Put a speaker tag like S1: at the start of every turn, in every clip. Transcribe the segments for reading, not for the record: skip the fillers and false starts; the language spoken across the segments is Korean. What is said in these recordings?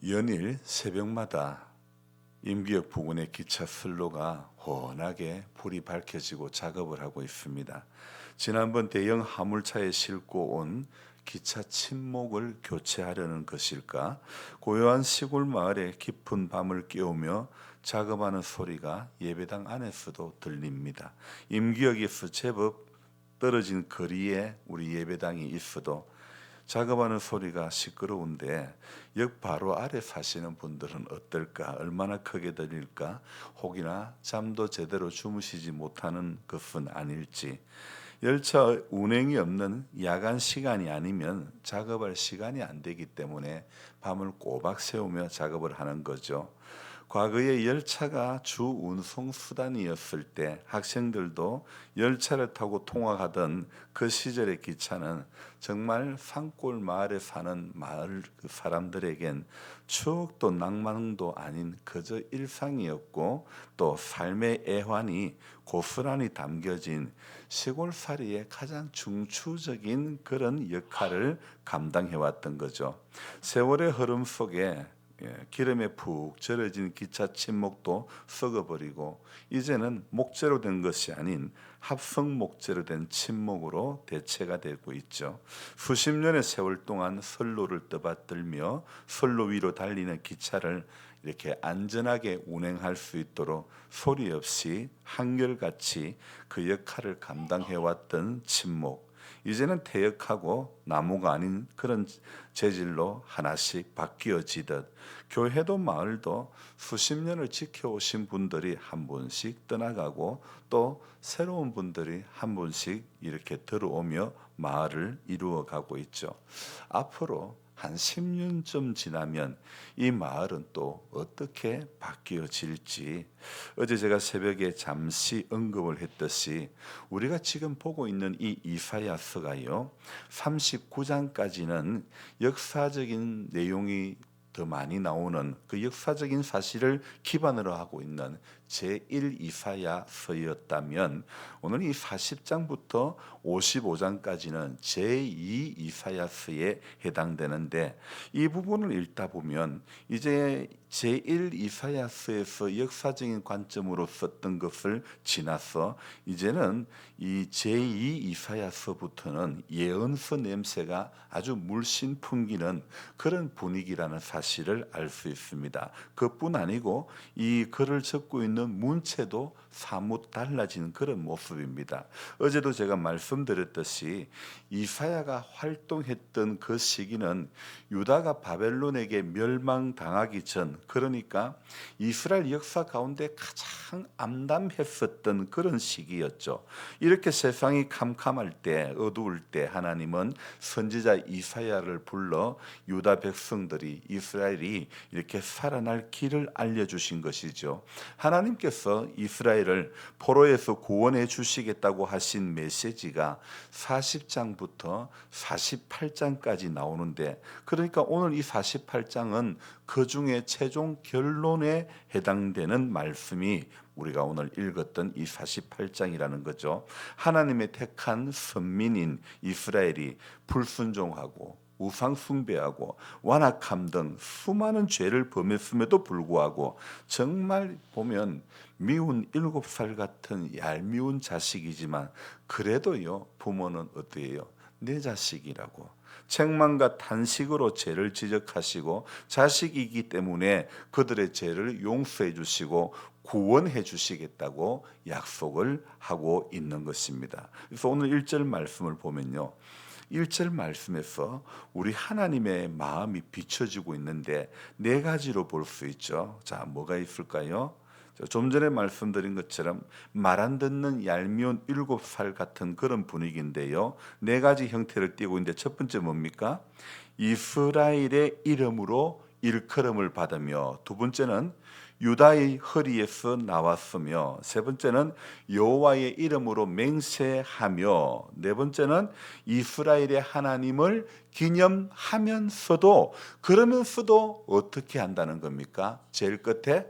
S1: 연일 새벽마다 임기역 부근의 기차 선로가 환하게 불이 밝혀지고 작업을 하고 있습니다. 지난번 대형 화물차에 싣고 온 기차 침목을 교체하려는 것일까? 고요한 시골 마을에 깊은 밤을 깨우며 작업하는 소리가 예배당 안에서도 들립니다. 임기역에서 제법 떨어진 거리에 우리 예배당이 있어도 작업하는 소리가 시끄러운데 역 바로 아래 사시는 분들은 어떨까? 얼마나 크게 들릴까? 혹이나 잠도 제대로 주무시지 못하는 것은 아닐지. 열차 운행이 없는 야간 시간이 아니면 작업할 시간이 안 되기 때문에 밤을 꼬박 새우며 작업을 하는 거죠. 과거에 열차가 주 운송 수단이었을 때 학생들도 열차를 타고 통학하던 그 시절의 기차는 정말 산골 마을에 사는 마을 사람들에겐 추억도 낭만도 아닌 그저 일상이었고, 또 삶의 애환이 고스란히 담겨진 시골살이의 가장 중추적인 그런 역할을 감당해왔던 거죠. 세월의 흐름 속에 기름에 푹 절여진 기차 침목도 썩어버리고 이제는 목재로 된 것이 아닌 합성 목재로 된 침목으로 대체가 되고 있죠. 수십 년의 세월 동안 선로를 떠받들며 선로 위로 달리는 기차를 이렇게 안전하게 운행할 수 있도록 소리 없이 한결같이 그 역할을 감당해왔던 침목, 이제는 퇴역하고 나무가 아닌 그런 재질로 하나씩 바뀌어지듯 교회도 마을도 수십 년을 지켜오신 분들이 한 분씩 떠나가고 또 새로운 분들이 한 분씩 이렇게 들어오며 마을을 이루어가고 있죠. 앞으로 한 10년쯤 지나면 이 마을은 또 어떻게 바뀌어질지, 어제 제가 새벽에 잠시 언급을 했듯이 우리가 지금 보고 있는 이 이사야서가요 39장까지는 역사적인 내용이 더 많이 나오는 그 역사적인 사실을 기반으로 하고 있는 제1 이사야서였다면, 오늘 이 40장부터 55장까지는 제2 이사야서에 해당되는데, 이 부분을 읽다 보면 이제 제1 이사야서에서 역사적인 관점으로 썼던 것을 지나서 이제는 이 제2 이사야서부터는 예언서 냄새가 아주 물씬 풍기는 그런 분위기라는 사실을 알 수 있습니다. 그뿐 아니고 이 글을 적고 있는 문체도 사뭇 달라진 그런 모습입니다. 어제도 제가 말씀드렸듯이 이사야가 활동했던 그 시기는 유다가 바벨론에게 멸망당하기 전, 그러니까 이스라엘 역사 가운데 가장 암담했었던 그런 시기였죠. 이렇게 세상이 캄캄할 때, 어두울 때 하나님은 선지자 이사야를 불러 유다 백성들이, 이스라엘이 이렇게 살아날 길을 알려주신 것이죠. 하나님께서 이스라엘을 포로에서 구원해 주시겠다고 하신 메시지가 40장부터 48장까지 나오는데, 그러니까 오늘 이 48장은 그 중에 최종 결론에 해당되는 말씀이 우리가 오늘 읽었던 이 48장이라는 거죠. 하나님의 택한 선민인 이스라엘이 불순종하고 우상 숭배하고 완악함 등 수많은 죄를 범했음에도 불구하고 정말 보면 미운 7살 같은 얄미운 자식이지만 그래도요, 부모는 어때요? 내 자식이라고 책망과 탄식으로 죄를 지적하시고 자식이기 때문에 그들의 죄를 용서해 주시고 구원해 주시겠다고 약속을 하고 있는 것입니다. 그래서 오늘 1절 말씀을 보면요, 1절 말씀에서 우리 하나님의 마음이 비춰지고 있는데 네 가지로 볼 수 있죠. 자, 뭐가 있을까요? 좀 전에 말씀드린 것처럼 말 안 듣는 얄미운 7살 같은 그런 분위기인데요, 네 가지 형태를 띠고 있는데, 첫 번째 뭡니까? 이스라엘의 이름으로 일컬음을 받으며, 두 번째는 유다의 허리에서 나왔으며, 세 번째는 여호와의 이름으로 맹세하며, 네 번째는 이스라엘의 하나님을 기념하면서도, 그러면서도 어떻게 한다는 겁니까? 제일 끝에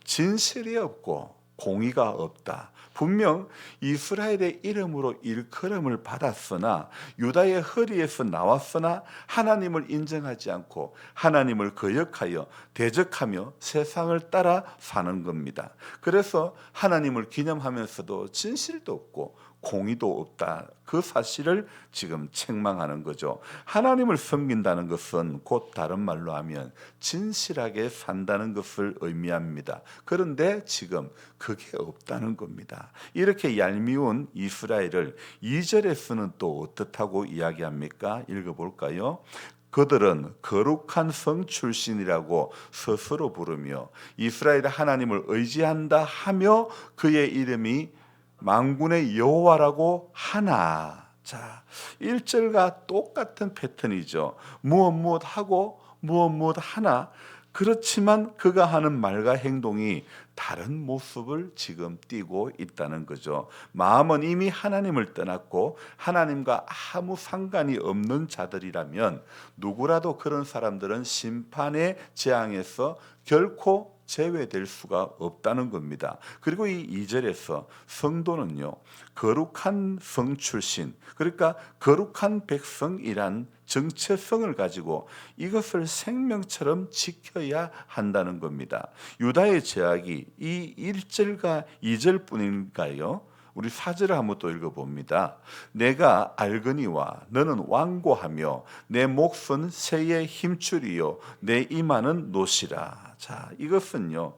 S1: 진실이 없고 공의가 없다. 분명 이스라엘의 이름으로 일컬음을 받았으나 유다의 허리에서 나왔으나 하나님을 인정하지 않고 하나님을 거역하여 대적하며 세상을 따라 사는 겁니다. 그래서 하나님을 기념하면서도 진실도 없고 공의도 없다. 그 사실을 지금 책망하는 거죠. 하나님을 섬긴다는 것은 곧 다른 말로 하면 진실하게 산다는 것을 의미합니다. 그런데 지금 그게 없다는 겁니다. 이렇게 얄미운 이스라엘을 2절에서는 또 어떻다고 이야기합니까? 읽어볼까요? 그들은 거룩한 성 출신이라고 스스로 부르며 이스라엘의 하나님을 의지한다 하며 그의 이름이 만군의 여호와라고 하나. 자, 1절과 똑같은 패턴이죠. 무엇 하고 무엇 하나. 그렇지만 그가 하는 말과 행동이 다른 모습을 지금 띠고 있다는 거죠. 마음은 이미 하나님을 떠났고 하나님과 아무 상관이 없는 자들이라면 누구라도 그런 사람들은 심판의 재앙에서 결코 제외될 수가 없다는 겁니다. 그리고 이 2절에서 성도는요, 거룩한 성 출신, 그러니까 거룩한 백성이란 정체성을 가지고 이것을 생명처럼 지켜야 한다는 겁니다. 유다의 제약이 이 1절과 2절뿐인가요? 우리 4절을 한번 또 읽어봅니다. 내가 알거니와 너는 완고하며 내 몫은 새의 힘줄이요 내 이마는 노시라. 자, 이것은요,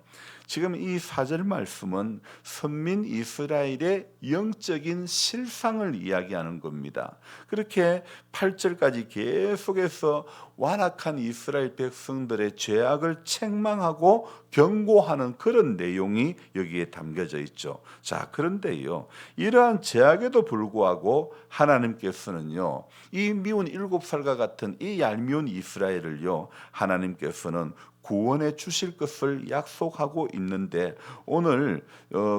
S1: 지금 이 4절 말씀은 선민 이스라엘의 영적인 실상을 이야기하는 겁니다. 그렇게 8절까지 계속해서 완악한 이스라엘 백성들의 죄악을 책망하고 경고하는 그런 내용이 여기에 담겨져 있죠. 자, 그런데요, 이러한 죄악에도 불구하고 하나님께서는요, 이 미운 7살과 같은 이 얄미운 이스라엘을요, 하나님께서는 구원해 주실 것을 약속하고 있는데 오늘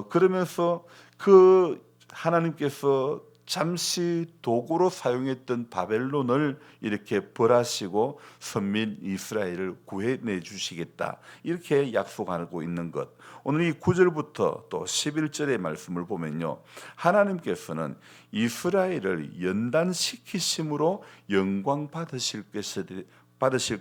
S1: 그러면서 그 하나님께서 잠시 도구로 사용했던 바벨론을 이렇게 벌하시고 선민 이스라엘을 구해내 주시겠다, 이렇게 약속하고 있는 것. 오늘 이 9절부터 또 11절의 말씀을 보면요, 하나님께서는 이스라엘을 연단시키심으로 영광 받으실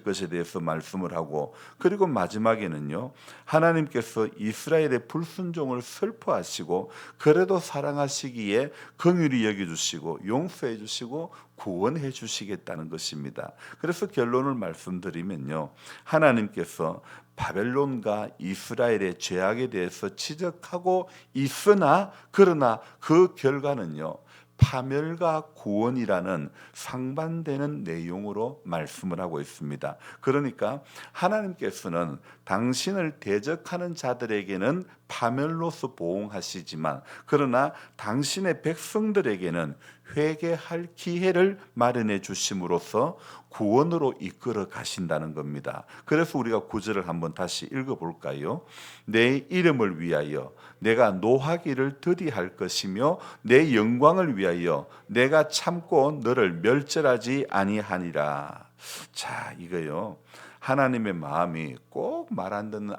S1: 것에 대해서 말씀을 하고, 그리고 마지막에는요, 하나님께서 이스라엘의 불순종을 슬퍼하시고 그래도 사랑하시기에 긍휼히 여겨주시고 용서해 주시고 구원해 주시겠다는 것입니다. 그래서 결론을 말씀드리면요, 하나님께서 바벨론과 이스라엘의 죄악에 대해서 지적하고 있으나 그러나 그 결과는요, 파멸과 구원이라는 상반되는 내용으로 말씀을 하고 있습니다. 그러니까 하나님께서는 당신을 대적하는 자들에게는 파멸로서 보응하시지만 그러나 당신의 백성들에게는 회개할 기회를 마련해 주심으로써 구원으로 이끌어 가신다는 겁니다. 그래서 우리가 9절을 한번 다시 읽어볼까요? 내 이름을 위하여 내가 노하기를 더디할 것이며 내 영광을 위하여 내가 참고 너를 멸절하지 아니하니라. 자, 이거요, 하나님의 마음이 꼭 말 안 듣는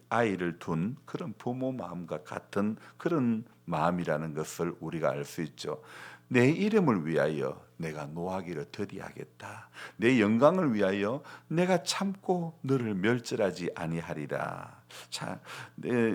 S1: 아이를 둔 그런 부모 마음과 같은 그런 마음이라는 것을 우리가 알 수 있죠. 내 이름을 위하여 내가 노하기를 더디하겠다. 내 영광을 위하여 내가 참고 너를 멸절하지 아니하리라. 자,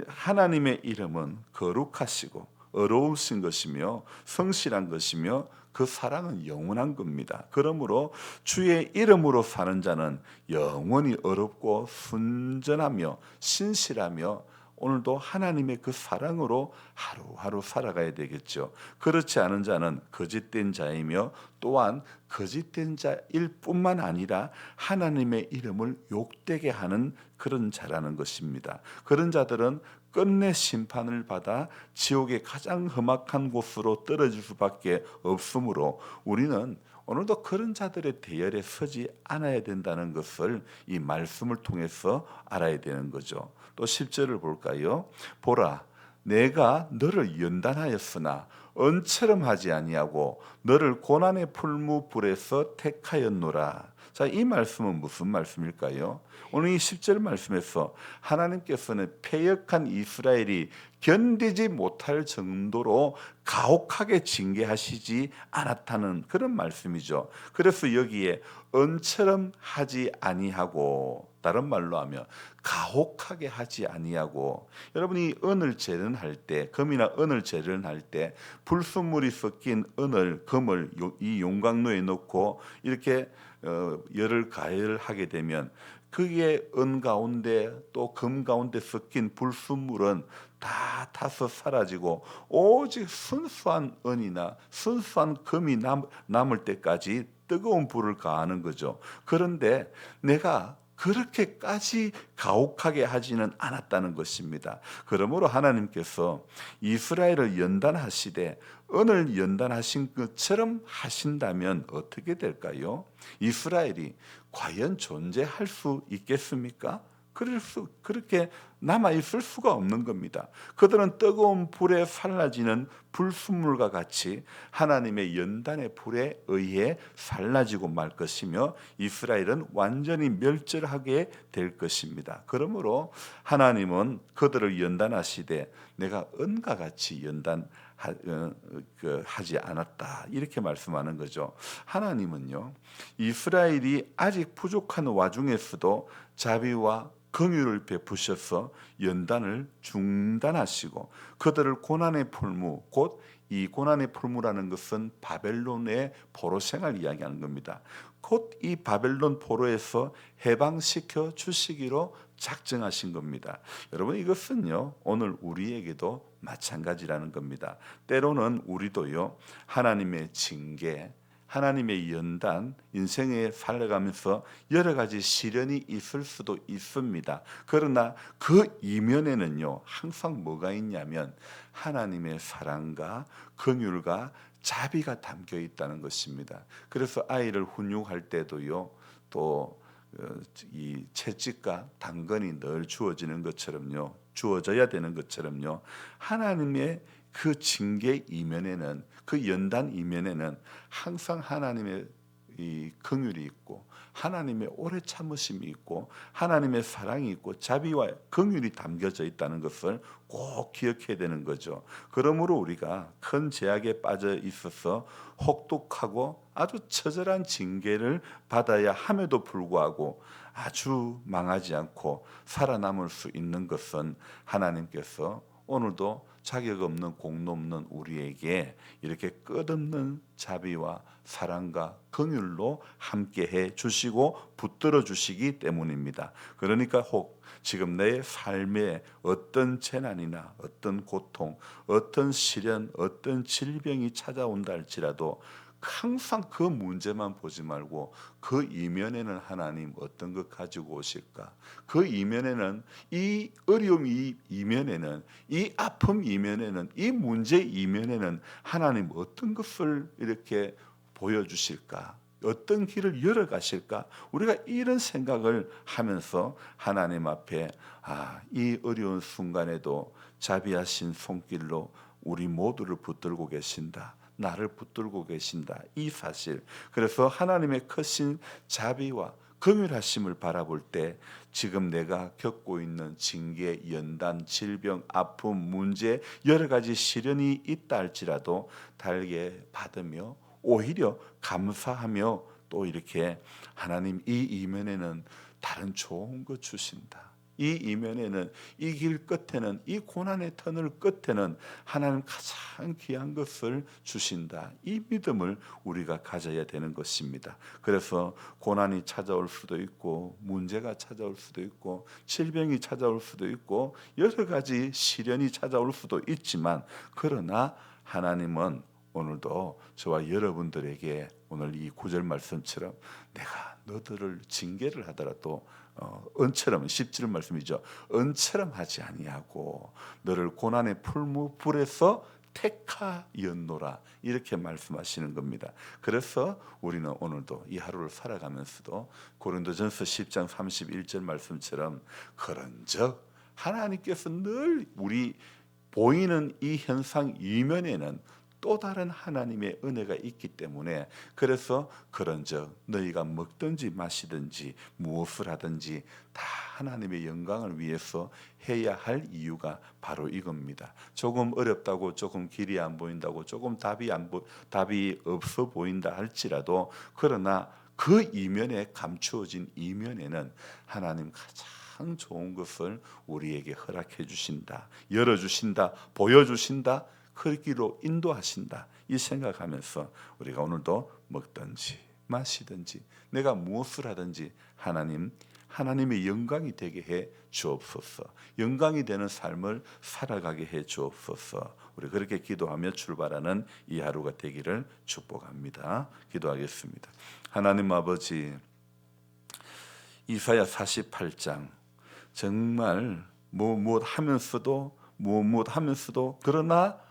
S1: 하나님의 이름은 거룩하시고 어려우신 것이며 성실한 것이며 그 사랑은 영원한 겁니다. 그러므로 주의 이름으로 사는 자는 영원히 어렵고 순전하며 신실하며 오늘도 하나님의 그 사랑으로 하루하루 살아가야 되겠죠. 그렇지 않은 자는 거짓된 자이며 또한 거짓된 자일 뿐만 아니라 하나님의 이름을 욕되게 하는 그런 자라는 것입니다. 그런 자들은 끝내 심판을 받아 지옥의 가장 험악한 곳으로 떨어질 수밖에 없으므로 우리는 오늘도 그런 자들의 대열에 서지 않아야 된다는 것을 이 말씀을 통해서 알아야 되는 거죠. 또 10절을 볼까요? 보라, 내가 너를 연단하였으나 언처럼 하지 아니하고 너를 고난의 풀무불에서 택하였노라. 자, 이 말씀은 무슨 말씀일까요? 오늘 이 10절 말씀에서 하나님께서는 패역한 이스라엘이 견디지 못할 정도로 가혹하게 징계하시지 않았다는 그런 말씀이죠. 그래서 여기에 은처럼 하지 아니하고, 다른 말로 하면 가혹하게 하지 아니하고, 여러분이 은을 재련할 때, 금이나 은을 재련할 때 불순물이 섞인 은을, 금을 이 용광로에 넣고 이렇게 열을 가열하게 되면 그게 은 가운데 또 금 가운데 섞인 불순물은 다 타서 사라지고 오직 순수한 은이나 순수한 금이 남을 때까지 뜨거운 불을 가하는 거죠. 그런데 내가 그렇게까지 가혹하게 하지는 않았다는 것입니다. 그러므로 하나님께서 이스라엘을 연단하시되 은을 연단하신 것처럼 하신다면 어떻게 될까요? 이스라엘이 과연 존재할 수 있겠습니까? 그렇게 남아있을 수가 없는 겁니다. 그들은 뜨거운 불에 살라지는 불순물과 같이 하나님의 연단의 불에 의해 살라지고 말 것이며 이스라엘은 완전히 멸절하게 될 것입니다. 그러므로 하나님은 그들을 연단하시되 내가 은과 같이 하지 않았다, 이렇게 말씀하는 거죠. 하나님은요, 이스라엘이 아직 부족한 와중에서도 자비와 긍휼을 베푸셔서 연단을 중단하시고 그들을 고난의 풀무, 곧 이 고난의 풀무라는 것은 바벨론의 포로 생활 이야기하는 겁니다. 곧 이 바벨론 포로에서 해방시켜 주시기로 작정하신 겁니다. 여러분, 이것은요 오늘 우리에게도 마찬가지라는 겁니다. 때로는 우리도요 하나님의 징계, 하나님의 연단, 인생에 살아가면서 여러 가지 시련이 있을 수도 있습니다. 그러나 그 이면에는요 항상 뭐가 있냐면 하나님의 사랑과 긍휼과 자비가 담겨 있다는 것입니다. 그래서 아이를 훈육할 때도요 또 이 채찍과 당근이 늘 주어지는 것처럼요, 주어져야 되는 것처럼요, 하나님의 그 징계 이면에는, 그 연단 이면에는 항상 하나님의 이 긍휼이 있고 하나님의 오래 참으심이 있고 하나님의 사랑이 있고 자비와 긍휼이 담겨져 있다는 것을 꼭 기억해야 되는 거죠. 그러므로 우리가 큰 제약에 빠져 있어서 혹독하고 아주 처절한 징계를 받아야 함에도 불구하고 아주 망하지 않고 살아남을 수 있는 것은 하나님께서 오늘도 자격 없는 공로 없는 우리에게 이렇게 끝없는 자비와 사랑과 긍휼로 함께해 주시고 붙들어 주시기 때문입니다. 그러니까 혹 지금 내 삶에 어떤 재난이나 어떤 고통, 어떤 시련, 어떤 질병이 찾아온다 할지라도 항상 그 문제만 보지 말고 그 이면에는 하나님 어떤 것 가지고 오실까? 그 이면에는 이 어려움 이면에는, 이 아픔 이면에는, 이 문제 이면에는 하나님 어떤 것을 이렇게 보여주실까? 어떤 길을 열어가실까? 우리가 이런 생각을 하면서 하나님 앞에 이 어려운 순간에도 자비하신 손길로 우리 모두를 붙들고 계신다, 나를 붙들고 계신다, 이 사실. 그래서 하나님의 크신 자비와 긍휼하심을 바라볼 때 지금 내가 겪고 있는 징계, 연단, 질병, 아픔, 문제, 여러 가지 시련이 있다 할지라도 달게 받으며 오히려 감사하며 또 이렇게 하나님 이 이면에는 다른 좋은 것 주신다, 이 이면에는, 이 길 끝에는, 이 고난의 터널 끝에는 하나님 가장 귀한 것을 주신다, 이 믿음을 우리가 가져야 되는 것입니다. 그래서 고난이 찾아올 수도 있고 문제가 찾아올 수도 있고 질병이 찾아올 수도 있고 여러 가지 시련이 찾아올 수도 있지만, 그러나 하나님은 오늘도 저와 여러분들에게 오늘 이 구절 말씀처럼 내가 너들을 징계를 하더라도 은처럼, 10절 말씀이죠, 은처럼 하지 아니하고 너를 고난의 풀무 불에서 택하였노라, 이렇게 말씀하시는 겁니다. 그래서 우리는 오늘도 이 하루를 살아가면서도 고린도전서 10장 31절 말씀처럼 그런즉 하나님께서 늘 우리 보이는 이 현상 이면에는 또 다른 하나님의 은혜가 있기 때문에 그래서 그런즉 너희가 먹든지 마시든지 무엇을 하든지 다 하나님의 영광을 위해서 해야 할 이유가 바로 이겁니다. 조금 어렵다고 조금 길이 안 보인다고 조금 답이 없어 보인다 할지라도 그러나 그 이면에 감추어진 이면에는 하나님 가장 좋은 것을 우리에게 허락해 주신다, 열어 주신다, 보여 주신다, 그 길로 인도하신다 이 생각하면서 우리가 오늘도 먹든지 마시든지 내가 무엇을 하든지 하나님의 영광이 되게 해 주옵소서. 영광이 되는 삶을 살아가게 해 주옵소서. 우리 그렇게 기도하며 출발하는 이 하루가 되기를 축복합니다. 기도하겠습니다. 하나님 아버지, 이사야 48장 정말 무엇 하면서도 그러나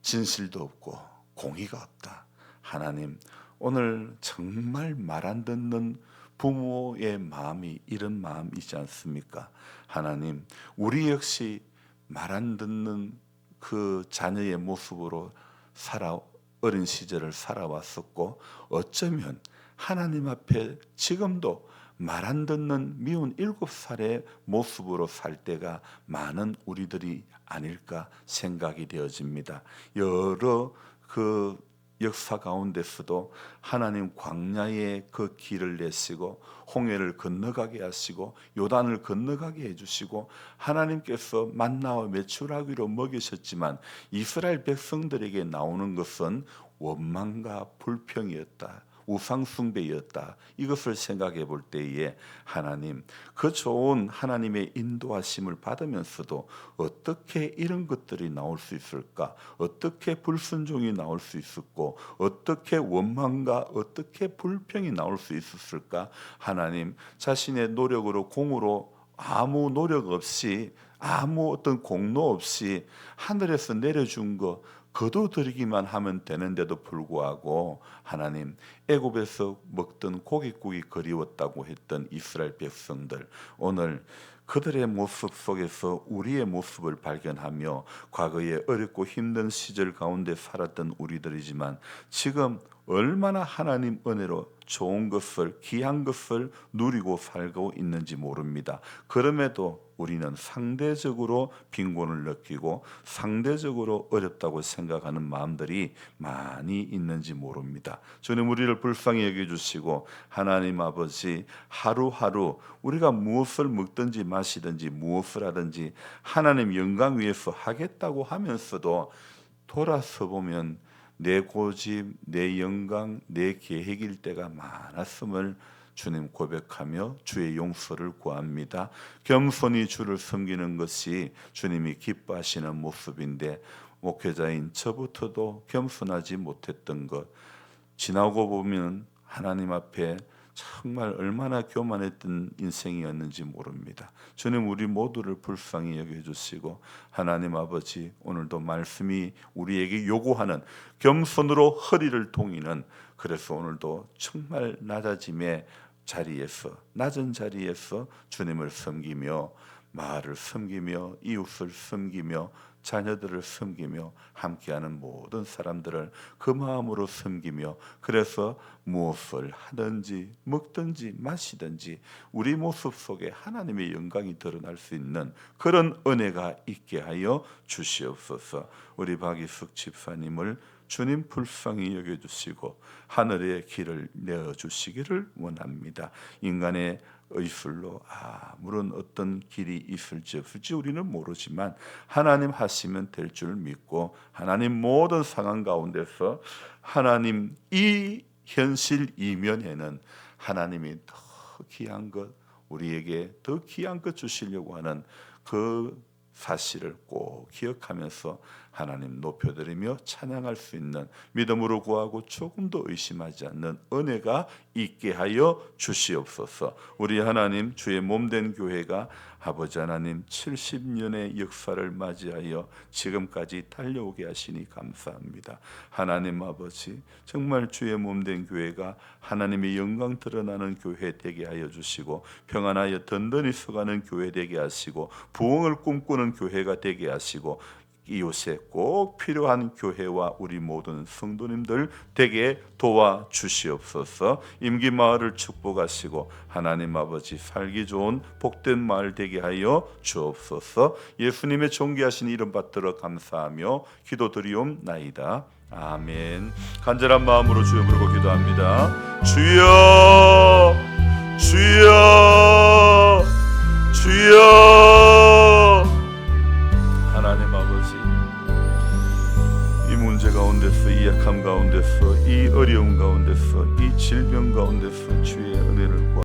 S1: 진실도 없고 공의가 없다. 하나님, 오늘 정말 말 안 듣는 부모의 마음이 이런 마음이지 않습니까? 하나님, 우리 역시 말 안 듣는 그 자녀의 모습으로 어린 시절을 살아왔었고 어쩌면 하나님 앞에 지금도 말 안 듣는 미운 7살의 모습으로 살 때가 많은 우리들이 아닐까 생각이 되어집니다. 여러 그 역사 가운데서도 하나님 광야에 그 길을 내시고 홍해를 건너가게 하시고 요단을 건너가게 해주시고 하나님께서 만나와 메추라기로 먹이셨지만 이스라엘 백성들에게 나오는 것은 원망과 불평이었다. 우상숭배였다. 이것을 생각해 볼 때에 하나님, 그 좋은 하나님의 인도하심을 받으면서도 어떻게 이런 것들이 나올 수 있을까? 어떻게 불순종이 나올 수 있었고 어떻게 원망과 어떻게 불평이 나올 수 있었을까? 하나님, 자신의 노력으로 공으로 아무 노력 없이 아무 어떤 공로 없이 하늘에서 내려준 거 거둬들이기만 하면 되는데도 불구하고 하나님, 애굽에서 먹던 고깃국이 그리웠다고 했던 이스라엘 백성들, 오늘 그들의 모습 속에서 우리의 모습을 발견하며 과거에 어렵고 힘든 시절 가운데 살았던 우리들이지만 지금 얼마나 하나님 은혜로 좋은 것을, 귀한 것을 누리고 살고 있는지 모릅니다. 그럼에도 우리는 상대적으로 빈곤을 느끼고 상대적으로 어렵다고 생각하는 마음들이 많이 있는지 모릅니다. 주님, 우리를 불쌍히 여겨주시고 하나님 아버지, 하루하루 우리가 무엇을 먹든지 마시든지 무엇을 하든지 하나님 영광 위해서 하겠다고 하면서도 돌아서 보면 내 고집, 내 영광, 내 계획일 때가 많았음을 주님 고백하며 주의 용서를 구합니다. 겸손히 주를 섬기는 것이 주님이 기뻐하시는 모습인데 목회자인 저부터도 겸손하지 못했던 것, 지나고 보면 하나님 앞에 정말 얼마나 교만했던 인생이었는지 모릅니다. 주님, 우리 모두를 불쌍히 여겨주시고 하나님 아버지, 오늘도 말씀이 우리에게 요구하는 겸손으로 허리를 동이는, 그래서 오늘도 정말 낮은 자리에서 주님을 섬기며 마을을 섬기며 이웃을 섬기며 자녀들을 섬기며 함께하는 모든 사람들을 그 마음으로 섬기며, 그래서 무엇을 하든지 먹든지 마시든지 우리 모습 속에 하나님의 영광이 드러날 수 있는 그런 은혜가 있게 하여 주시옵소서. 우리 박이숙 집사님을 주님 불쌍히 여겨주시고 하늘의 길을 내어주시기를 원합니다. 인간의 의술로 아무런 어떤 길이 있을지 없을지 우리는 모르지만 하나님 하시면 될 줄 믿고, 하나님 모든 상황 가운데서 하나님 이 현실 이면에는 하나님이 더 귀한 것, 우리에게 더 귀한 것 주시려고 하는 그 사실을 꼭 기억하면서 하나님 높여드리며 찬양할 수 있는 믿음으로 구하고 조금도 의심하지 않는 은혜가 있게 하여 주시옵소서. 우리 하나님, 주의 몸된 교회가 아버지 하나님 70년의 역사를 맞이하여 지금까지 달려오게 하시니 감사합니다. 하나님 아버지, 정말 주의 몸된 교회가 하나님의 영광 드러나는 교회 되게 하여 주시고 평안하여 든든히 서가는 교회 되게 하시고 부흥을 꿈꾸는 교회가 되게 하시고 이웃에 꼭 필요한 교회와 우리 모든 성도님들 되게 도와주시옵소서. 임기 마을을 축복하시고 하나님 아버지 살기 좋은 복된 마을 되게 하여 주옵소서. 예수님의 존귀하신 이름 받들어 감사하며 기도드리옵나이다. 아멘. 간절한 마음으로 주여 부르고 기도합니다. 주여, 주여, 주여. 하나님 아버지, 이 문제 가운데서, 이 약함 가운데서, 이 어려움 가운데서, 이 질병 가운데서 주의 은혜를 구하